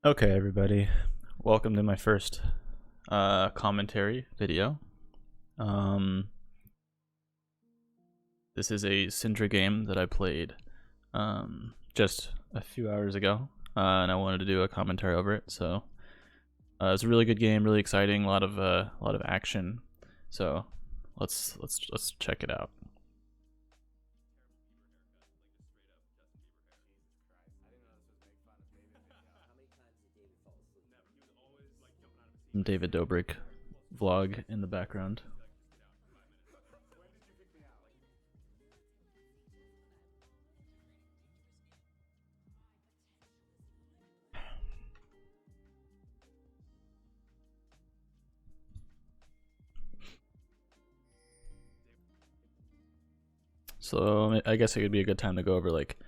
Okay, everybody, welcome to my first commentary video. This is a Syndra game that I played just a few hours ago, and I wanted to do a commentary over it. So it's a really good game, really exciting, a lot of action. So let's check it out. David Dobrik vlog in the background. So I guess it could be a good time to go over like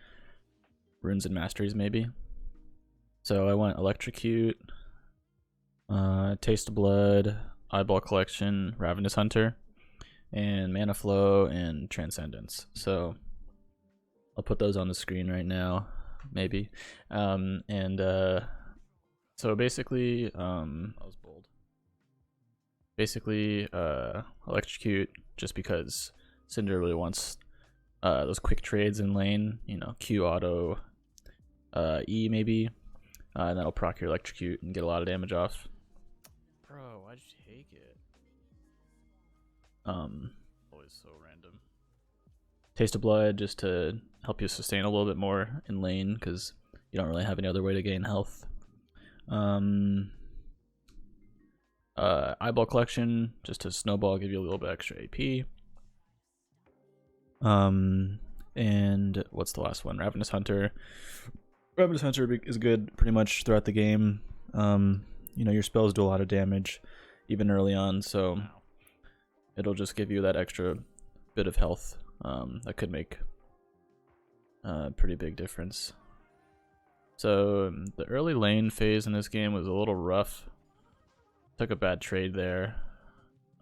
runes and masteries maybe. So I went Electrocute, Taste of Blood, Eyeball Collection, Ravenous Hunter, and Mana Flow and Transcendence. So I'll put those on the screen right now, maybe. So basically, that was bold. Basically, Electrocute just because Syndra really wants those quick trades in lane, you know, Q auto, E maybe, and that'll proc your Electrocute and get a lot of damage off. Bro, why'd you take it? Always so random. Taste of Blood just to help you sustain a little bit more in lane because you don't really have any other way to gain health. Eyeball Collection just to snowball, give you a little bit extra AP. And what's the last one? Ravenous Hunter. Ravenous Hunter is good pretty much throughout the game. You know, your spells do a lot of damage even early on, so it'll just give you that extra bit of health that could make a pretty big difference. So the early lane phase in this game was a little rough. Took a bad trade there.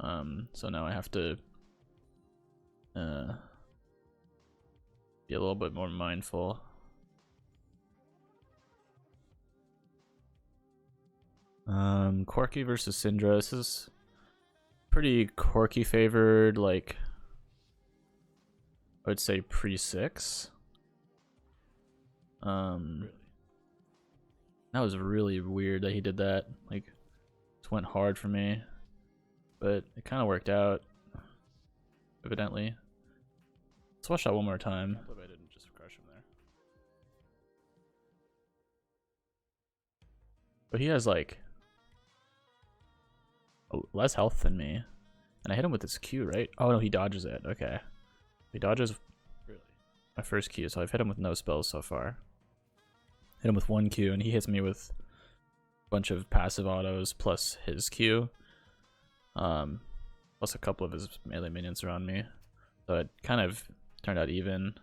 So now I have to be a little bit more mindful. Corki versus Syndra. This is pretty Corki favored, like I would say pre-6. That was really weird that he did that. Like, it went hard for me, but it kind of worked out, evidently. Let's watch that one more time. I hope I didn't just crush him there. But he has like less health than me, and I hit him with his Q, right? Oh no, he dodges it. Okay, he dodges really my first Q, so I've hit him with no spells so far. Hit him with one Q, and he hits me with a bunch of passive autos plus his Q, plus a couple of his melee minions around me. So it kind of turned out even.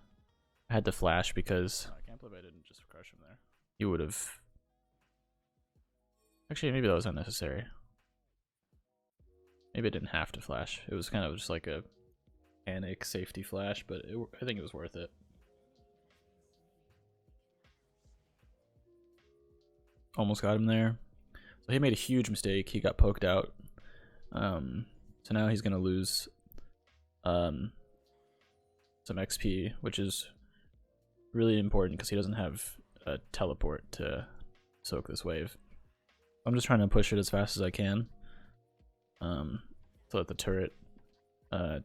I had to flash because I can't believe I didn't just crush him there. He would have. Actually, maybe that was unnecessary. Maybe I didn't have to flash. It was kind of just like a panic safety flash, but I think it was worth it. Almost got him there. So he made a huge mistake. He got poked out. So now he's gonna lose some XP, which is really important because he doesn't have a teleport to soak this wave. I'm just trying to push it as fast as I can, so that the turret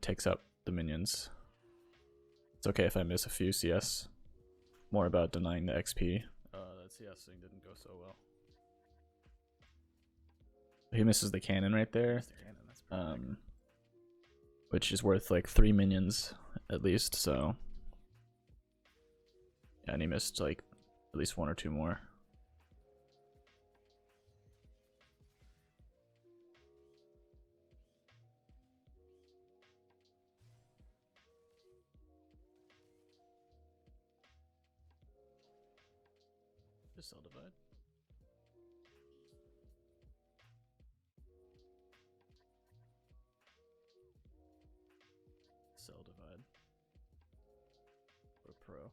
takes up the minions. It's okay if I miss a few CS. More about denying the XP. That CS thing didn't go so well. He misses the cannon right there, which is worth like 3 minions at least. So yeah, and he missed like at least 1 or 2 more. Just cell divide. Cell divide. Or pro.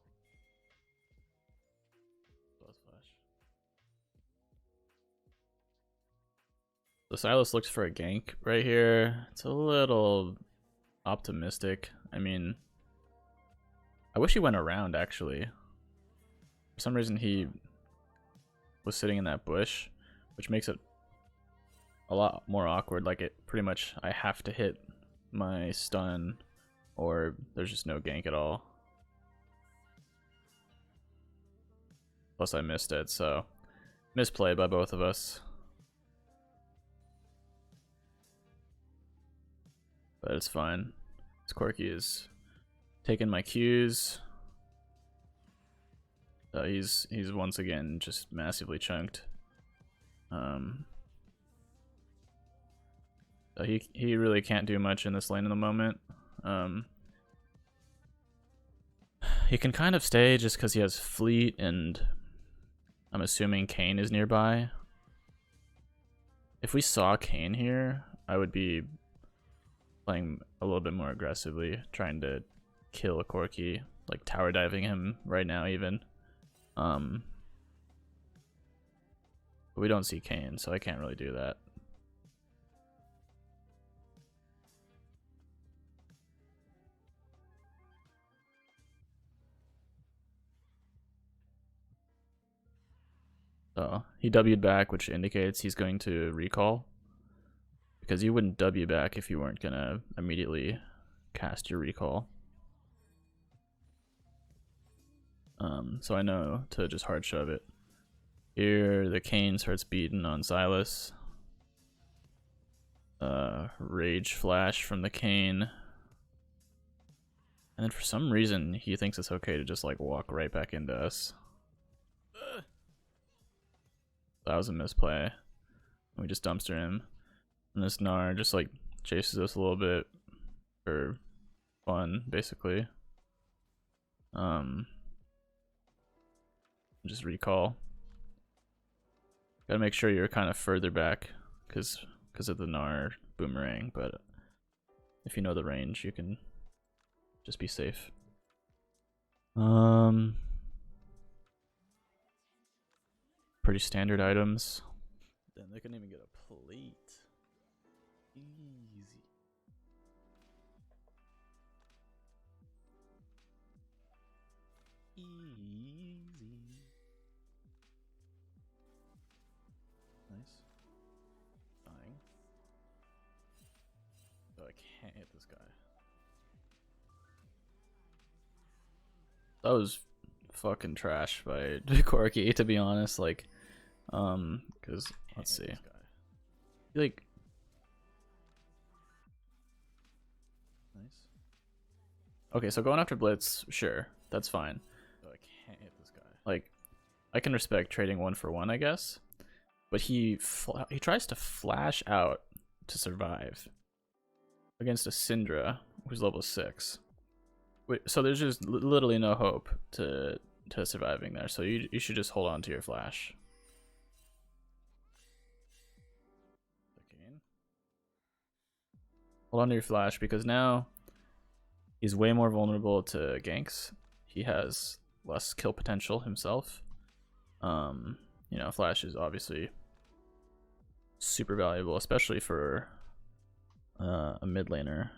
Both flash. The Silas looks for a gank right here. It's a little optimistic. I mean, I wish he went around actually. For some reason he was sitting in that bush, which makes it a lot more awkward. Like, it pretty much, I have to hit my stun or there's just no gank at all. Plus I missed it, so misplay by both of us. But it's fine. This Corki is taking my cues. He's once again just massively chunked. He really can't do much in this lane in the moment. He can kind of stay just because he has fleet, and I'm assuming Kayn is nearby. If we saw Kayn here, I would be playing a little bit more aggressively, trying to kill a Corki, like tower diving him right now even. But we don't see Kayn, so I can't really do that. So he W'd back, which indicates he's going to recall. Because you wouldn't W back if you weren't gonna immediately cast your recall. So I know to just hard shove it. Here the Kayn starts beating on Silas. Rage flash from the Kayn. And then for some reason he thinks it's okay to just like walk right back into us. That was a misplay. We just dumpster him. And this Gnar just like chases us a little bit for fun, basically. Just recall. Gotta make sure you're kind of further back because of the Gnar boomerang, but if you know the range, you can just be safe. Pretty standard items. Then they couldn't even get a plate. Easy. Easy. Nice. Dying. Oh, I can't hit this guy. That was fucking trash by Corki, to be honest. Like, because let's see. Like, nice. Okay, so going after Blitz, sure, that's fine. Oh, I can't hit this guy. Like, I can respect trading 1-for-1, I guess, but he tries to flash out to survive against a Syndra who's level 6. So there's just literally no hope to surviving there. So you should just hold on to your flash. Hold on to your flash because now he's way more vulnerable to ganks. He has less kill potential himself. You know, flash is obviously super valuable, especially for a mid laner.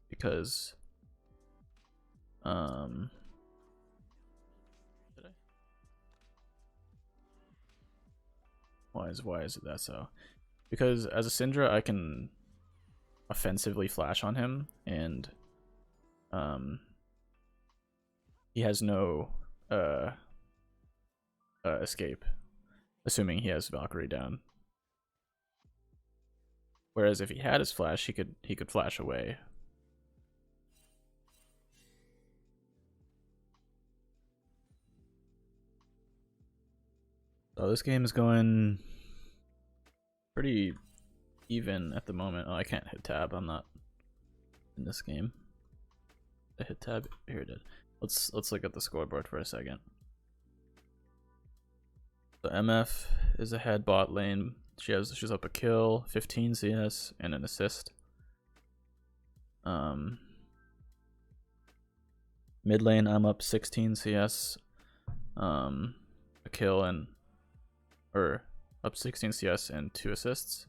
Because did I? Why is it that so? Because as a Syndra I can offensively flash on him, and he has no escape, assuming he has Valkyrie down. Whereas if he had his flash, he could flash away. So this game is going pretty even at the moment. Oh, I can't hit tab. I'm not in this game. I hit tab. Here it is. Let's look at the scoreboard for a second. So MF is ahead bot lane. She's up a kill, 15 CS, and an assist. Mid lane, I'm up 16 CS, a kill, and or up 16 CS and 2 assists.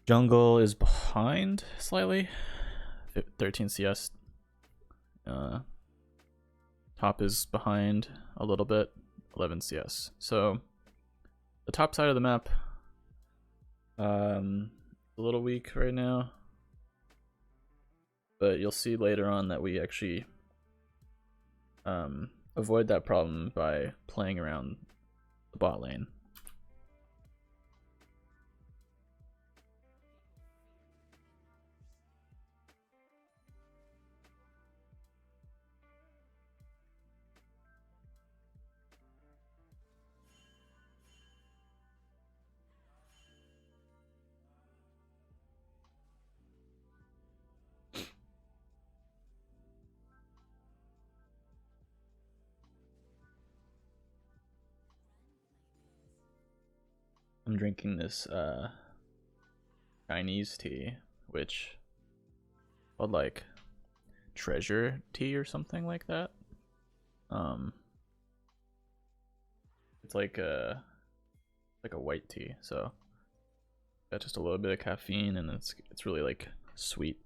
Jungle is behind slightly, 13 CS. Top is behind a little bit, 11 CS. So the top side of the map, a little weak right now, but you'll see later on that we actually avoid that problem by playing around the bot lane. I'm drinking this Chinese tea, which called like treasure tea or something like that. It's like a white tea, so got just a little bit of caffeine, and it's really like sweet.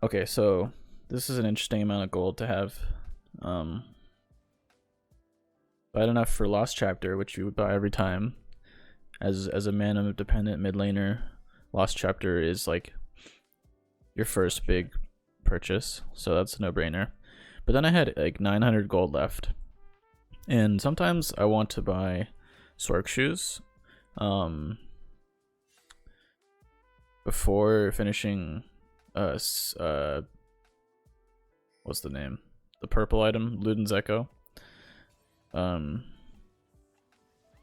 Okay, so this is an interesting amount of gold to have. I had enough for Lost Chapter, which you would buy every time. As a mana dependent mid laner, Lost Chapter is like your first big purchase, so that's a no-brainer. But then I had like 900 gold left, and sometimes I want to buy SoloQ shoes before finishing what's the name? The purple item, Luden's Echo.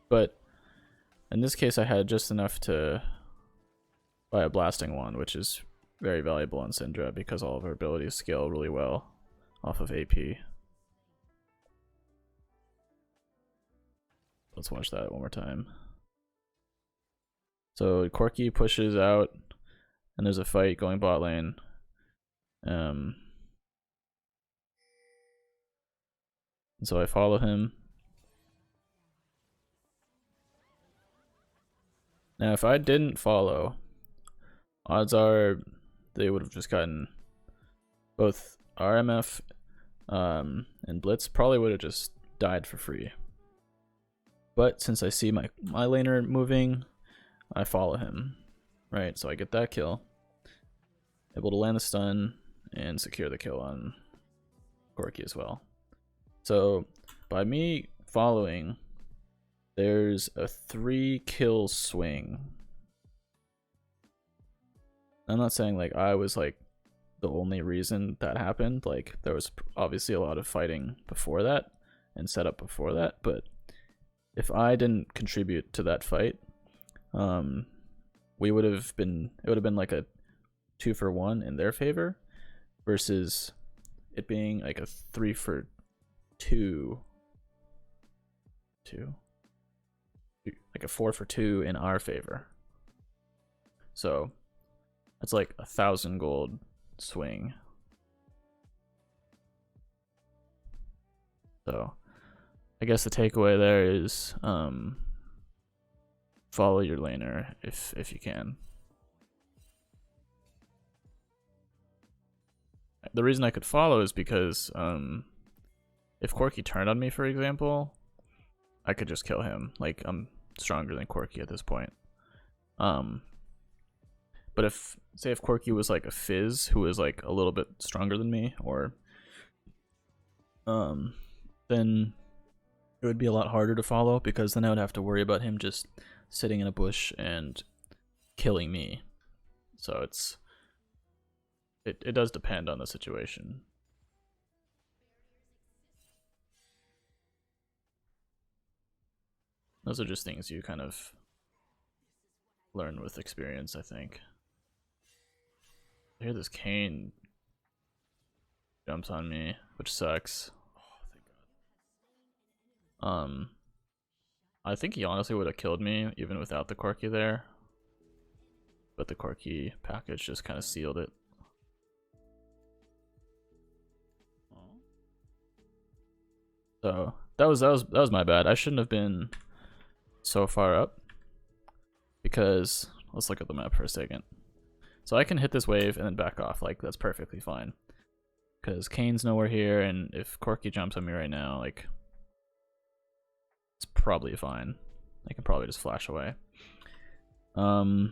But in this case I had just enough to buy a blasting wand, which is very valuable on Syndra because all of her abilities scale really well off of AP. Let's watch that one more time. So Corki pushes out and there's a fight going bot lane. And so I follow him. Now if I didn't follow, odds are they would have just gotten both RMF and Blitz, probably would have just died for free. But since I see my laner moving, I follow him. Right, so I get that kill. Able to land the stun and secure the kill on Corki as well. So by me following, there's a 3-kill swing. I'm not saying like I was like the only reason that happened. Like there was obviously a lot of fighting before that and setup before that, but if I didn't contribute to that fight, it would have been like a 2-for-1 in their favor versus it being like a 3-for-2, like a 4-for-2 in our favor. So it's like 1,000 gold swing. So I guess the takeaway there is follow your laner if you can. The reason I could follow is because if Corki turned on me, for example, I could just kill him. Like I'm stronger than Corki at this point. But if Corki was like a Fizz who was like a little bit stronger than me, or then it would be a lot harder to follow because then I would have to worry about him just sitting in a bush and killing me. So it does depend on the situation. Those are just things you kind of learn with experience, I think. I hear this Kane jumps on me, which sucks. Oh, thank God. I think he honestly would have killed me even without the Corki there, but the Corki package just kind of sealed it. Oh. So that was my bad. I shouldn't have been so far up, because let's look at the map for a second. So I can hit this wave and then back off, like that's perfectly fine. Because Kane's nowhere here, and if Corki jumps on me right now, like it's probably fine. I can probably just flash away. But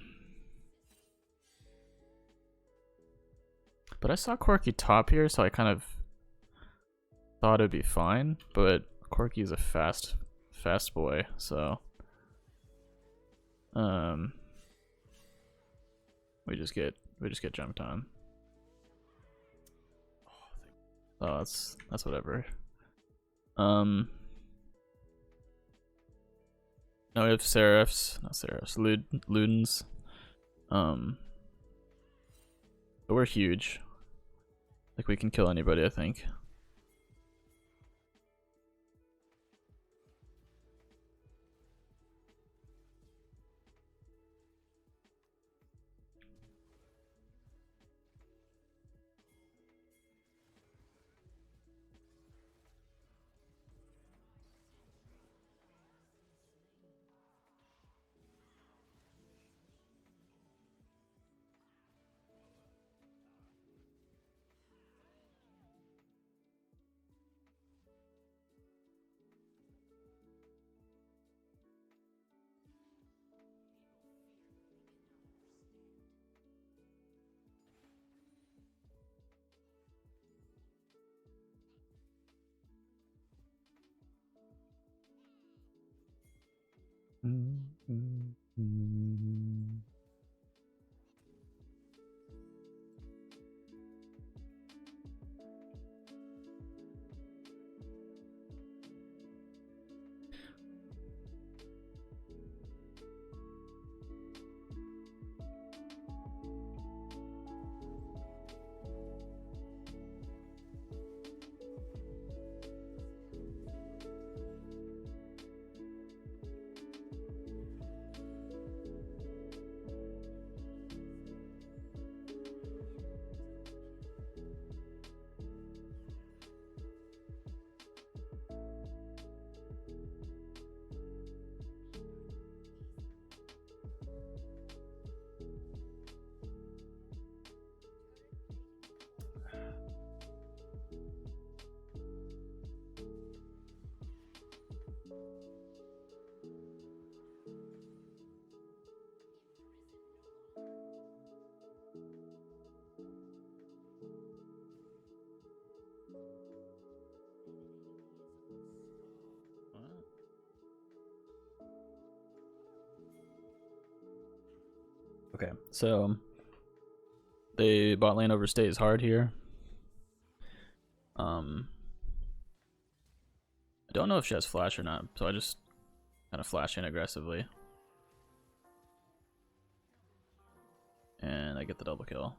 I saw Corki top here, so I kind of thought it'd be fine. But Corki's a fast boy, so we just get jumped on. Oh, that's whatever. No, we have Ludens. But we're huge. Like, we can kill anybody, I think. Okay, so the bot lane overstays hard here. I don't know if she has flash or not, so I just kind of flash in aggressively. And I get the double kill.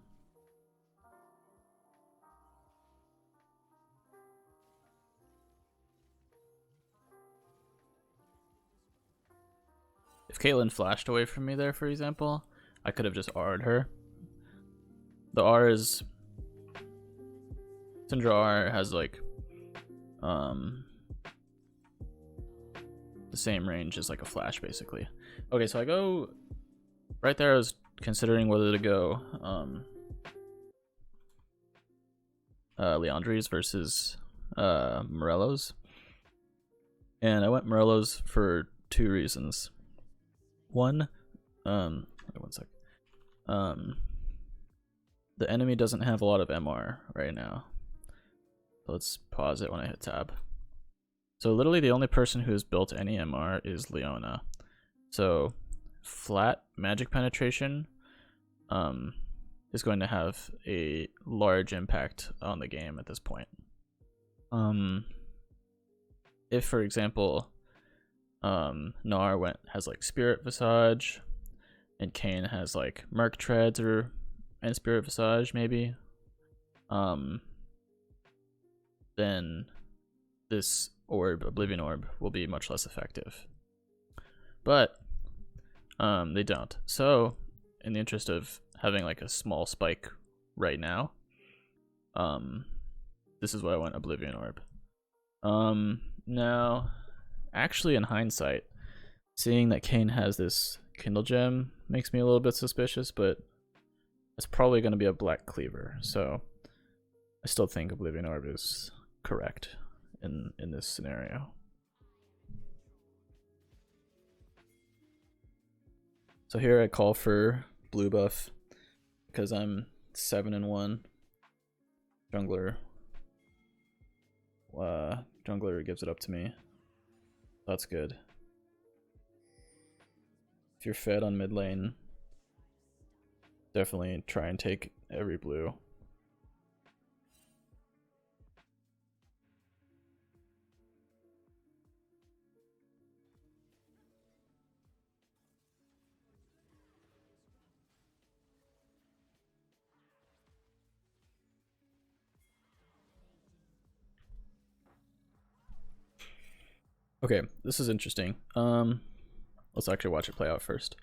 If Caitlyn flashed away from me there, for example, I could have just R'd her. The R is... Syndra R has like... the same range as like a flash, basically. Okay, so I go... Right there I was considering whether to go... Leandri's versus Morello's. And I went Morello's for two reasons. One, wait one sec. The enemy doesn't have a lot of MR right now. So let's pause it when I hit tab. So literally the only person who has built any MR is Leona. So flat magic penetration is going to have a large impact on the game at this point. If, for example, Gnar has like Spirit Visage, and Kane has like Merc Treads and Spirit Visage maybe, then this orb, Oblivion Orb, will be much less effective. But they don't. So in the interest of having like a small spike right now, this is why I went Oblivion Orb. No, actually, in hindsight, seeing that Kane has this Kindle gem makes me a little bit suspicious, but it's probably going to be a Black Cleaver, so I still think Oblivion Orb is correct in this scenario. So here I call for blue buff because I'm 7-1. Jungler Jungler gives it up to me. That's good. If you're fed on mid lane, definitely try and take every blue. Okay, this is interesting. Let's actually watch it play out first.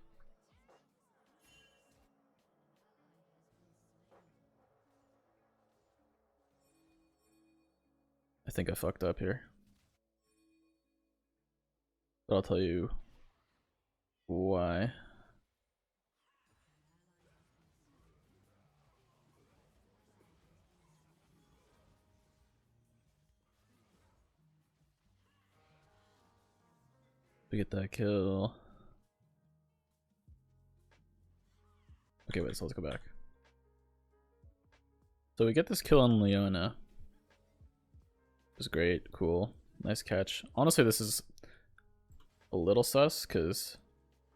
I think I fucked up here, but I'll tell you why. We get that kill. Okay, wait, so let's go back. So we get this kill on Leona. It was great, cool, nice catch. Honestly, this is a little sus, because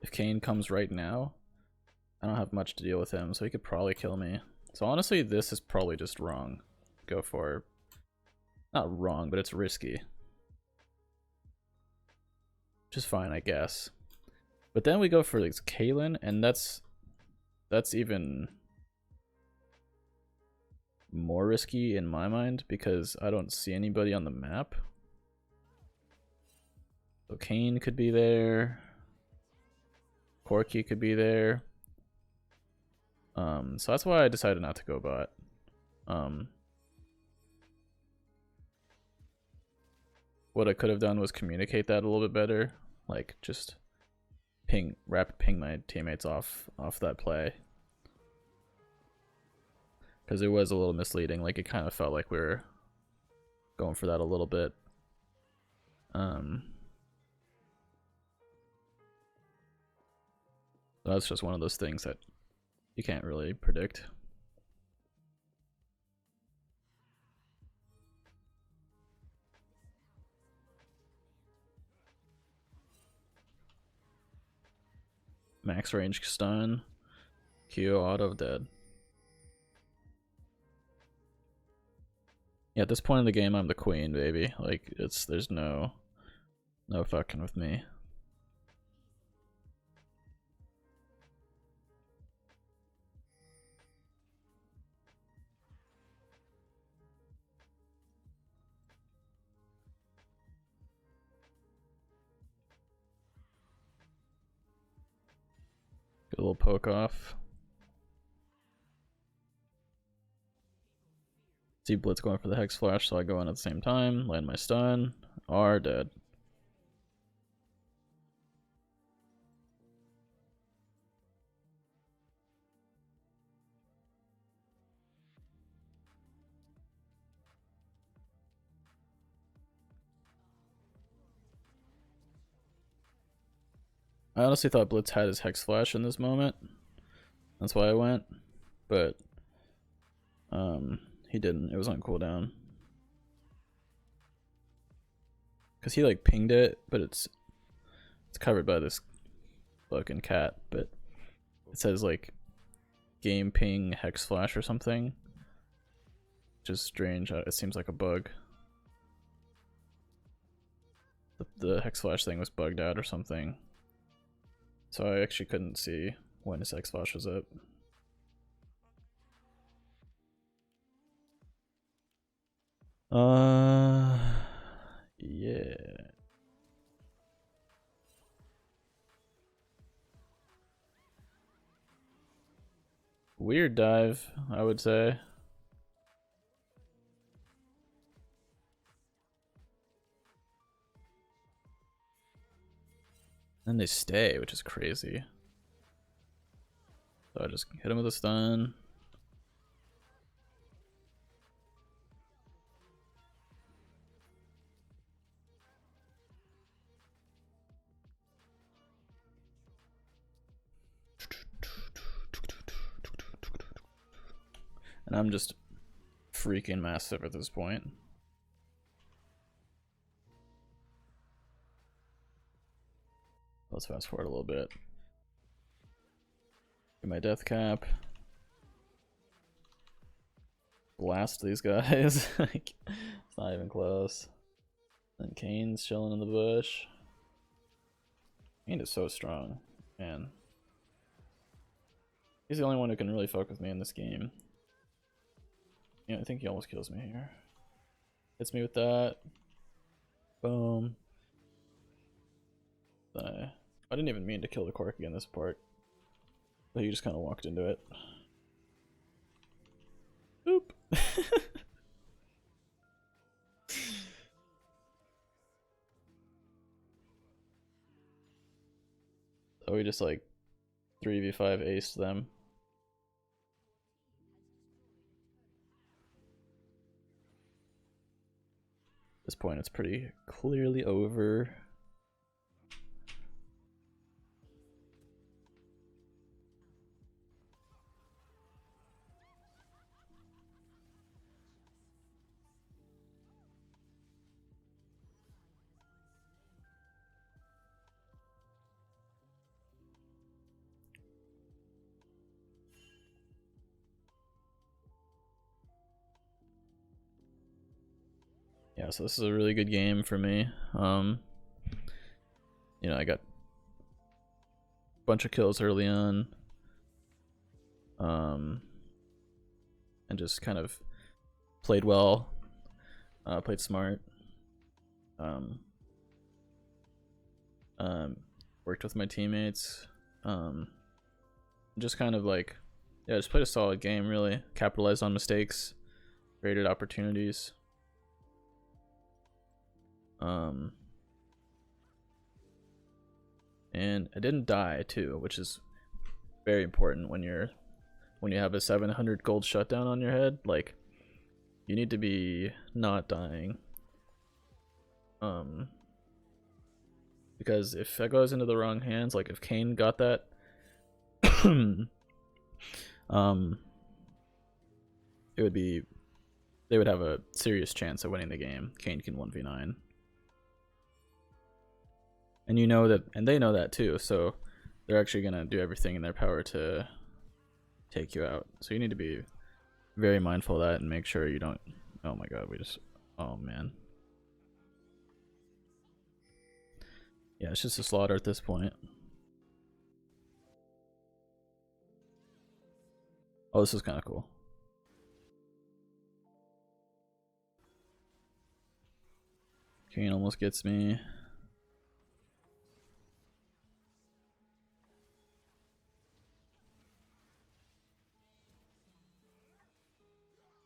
if Kane comes right now, I don't have much to deal with him, so he could probably kill me. So honestly, this is probably just wrong. Go for, not wrong, but it's risky. Which is fine, I guess. But then we go for this Kaylin, and that's even more risky in my mind because I don't see anybody on the map. So Kane could be there. Corky could be there. So that's why I decided not to go bot. What I could have done was communicate that a little bit better, like just rapid ping my teammates off that play, because it was a little misleading. Like it kind of felt like we were going for that a little bit. That's just one of those things that you can't really predict. Max range stun. Q auto dead. Yeah, at this point in the game, I'm the queen, baby. Like there's no fucking with me. Get a little poke off. See Blitz going for the Hex Flash, so I go in at the same time, land my stun, are dead. I honestly thought Blitz had his Hex Flash in this moment. That's why I went, but he didn't. It was on cooldown. Cause he like pinged it, but it's covered by this fucking cat. But it says like game ping Hex Flash or something, which is strange. It seems like a bug. The Hex Flash thing was bugged out or something, so I actually couldn't see when his Hex Flash was up. Yeah. Weird dive, I would say. Then they stay, which is crazy. So I just hit him with a stun. And I'm just freaking massive at this point. Let's fast forward a little bit. Get my death cap. Blast these guys. Like, it's not even close. And Kane's chilling in the bush. Kane is so strong, man. He's the only one who can really fuck with me in this game. Yeah, I think he almost kills me here. Hits me with that. Boom. Then I didn't even mean to kill the Corki in this part. But he just kind of walked into it. Oop. So we just like 3v5 aced them. At this point it's pretty clearly over. Yeah, so this is a really good game for me. You know, I got a bunch of kills early on. And just kind of played well, played smart. Worked with my teammates. Just kind of like, yeah, just played a solid game, really. Capitalized on mistakes, created opportunities. And I didn't die too, which is very important when you have a 700 gold shutdown on your head. Like, you need to be not dying. Because if that goes into the wrong hands, like if Kane got that, it would be, they would have a serious chance of winning the game. Kane can 1v9. And you know that, and they know that too, so they're actually gonna do everything in their power to take you out. So you need to be very mindful of that and make sure you don't. Oh my god, we just, oh man. Yeah, it's just a slaughter at this point. Oh, this is kind of cool. Kane almost gets me.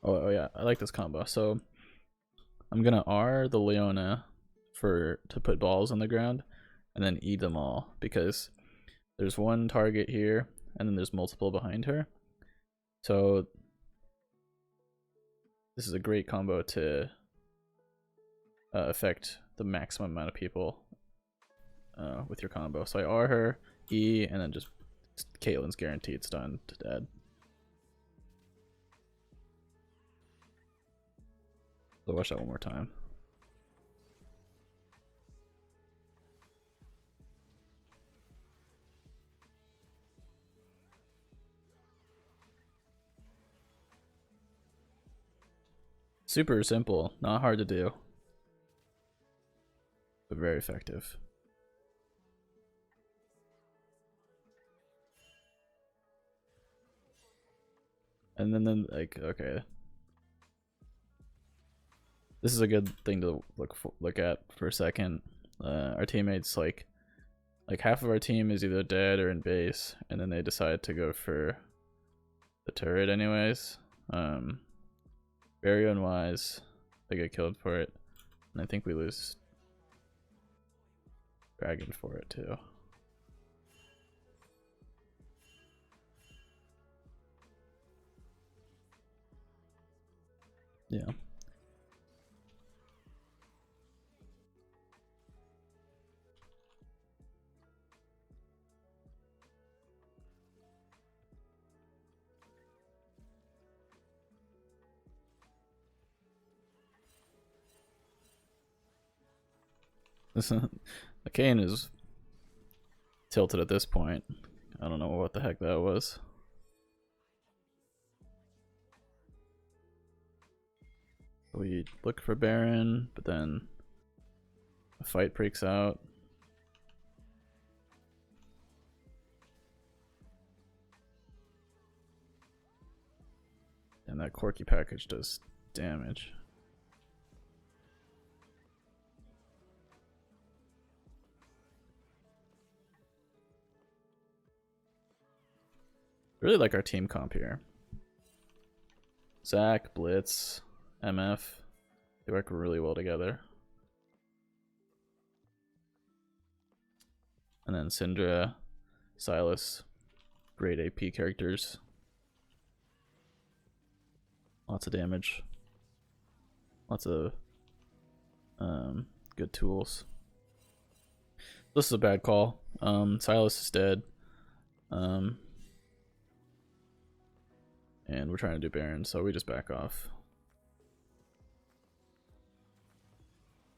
Oh yeah, I like this combo. So I'm gonna R the Leona to put balls on the ground, and then E them all, because there's one target here and then there's multiple behind her. So this is a great combo to affect the maximum amount of people with your combo. So I R her, E, and then just Caitlyn's guaranteed stun to dead. So watch that one more time. Super simple, not hard to do, but very effective. And then like, okay, this is a good thing to look at for a second. Our teammates, like half of our team is either dead or in base, and then they decide to go for the turret anyways. Very unwise. They get killed for it, and I think we lose Dragon for it too. Yeah. The Kane is tilted at this point. I don't know what the heck that was. We look for Baron, but then a fight breaks out. And that Corki package does damage. Really like our team comp here. Zac, Blitz, MF, they work really well together. And then Syndra, Silas, great AP characters. Lots of damage. Lots of good tools. This is a bad call. Silas is dead. And we're trying to do Baron, so we just back off.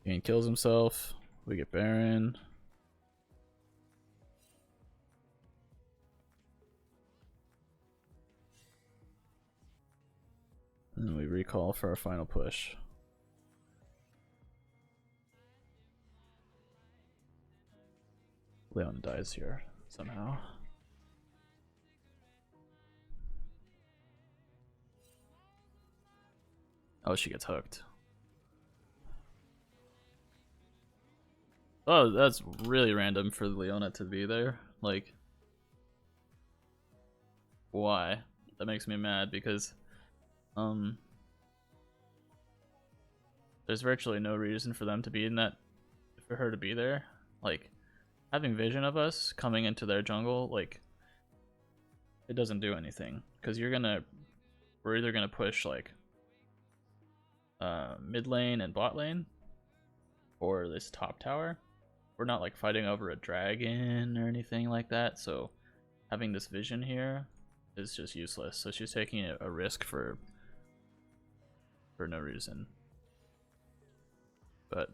Kane kills himself. We get Baron. And we recall for our final push. Leon dies here somehow. Oh, she gets hooked. Oh, that's really random for Leona to be there. Like, why? That makes me mad because, there's virtually no reason for them to be in that, for her to be there. Like, having vision of us coming into their jungle, like, it doesn't do anything because we're either gonna push like mid lane and bot lane or this top tower. We're not like fighting over a dragon or anything like that, so having this vision here is just useless. So she's taking a risk for no reason, but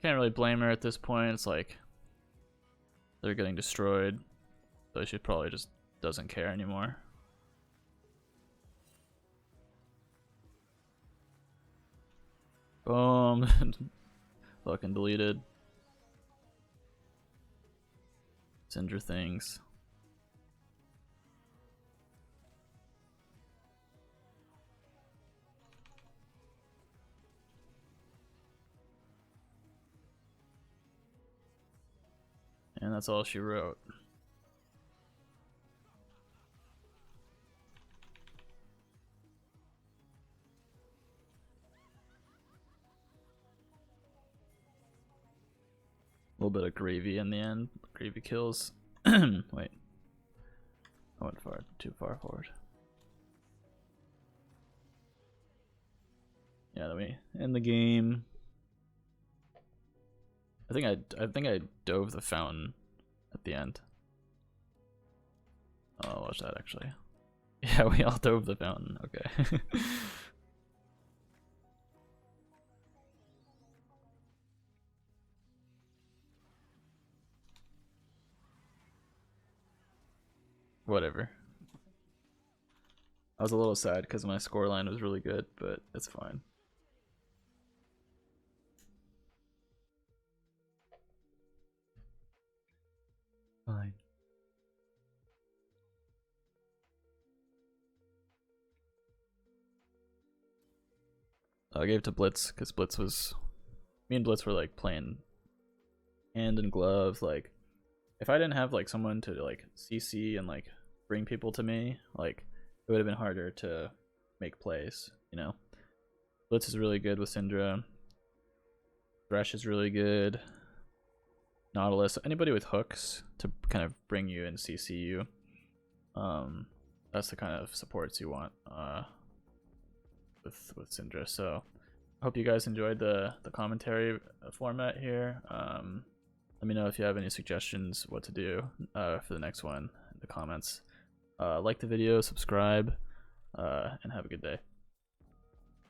can't really blame her at this point. It's like they're getting destroyed, so she probably just doesn't care anymore. Boom. Fucking deleted. Syndra things. And that's all she wrote. A little bit of gravy in the end. Gravy kills. Wait. I went too far forward. Yeah, let me end the game. I think I dove the fountain at the end. Oh, I'll watch that actually. Yeah, we all dove the fountain. Okay. Whatever. I was a little sad because my scoreline was really good, but it's fine. Fine. I gave it to Blitz because me and Blitz were like playing hand in glove. Like, if I didn't have like someone to like CC and like bring people to me, like it would have been harder to make plays, you know. Blitz is really good with Syndra. Thresh is really good. Nautilus, anybody with hooks to kind of bring you and CC you. That's the kind of supports you want with Syndra. So hope you guys enjoyed the commentary format here. Let me know if you have any suggestions what to do for the next one in the comments. Like the video, subscribe, and have a good day.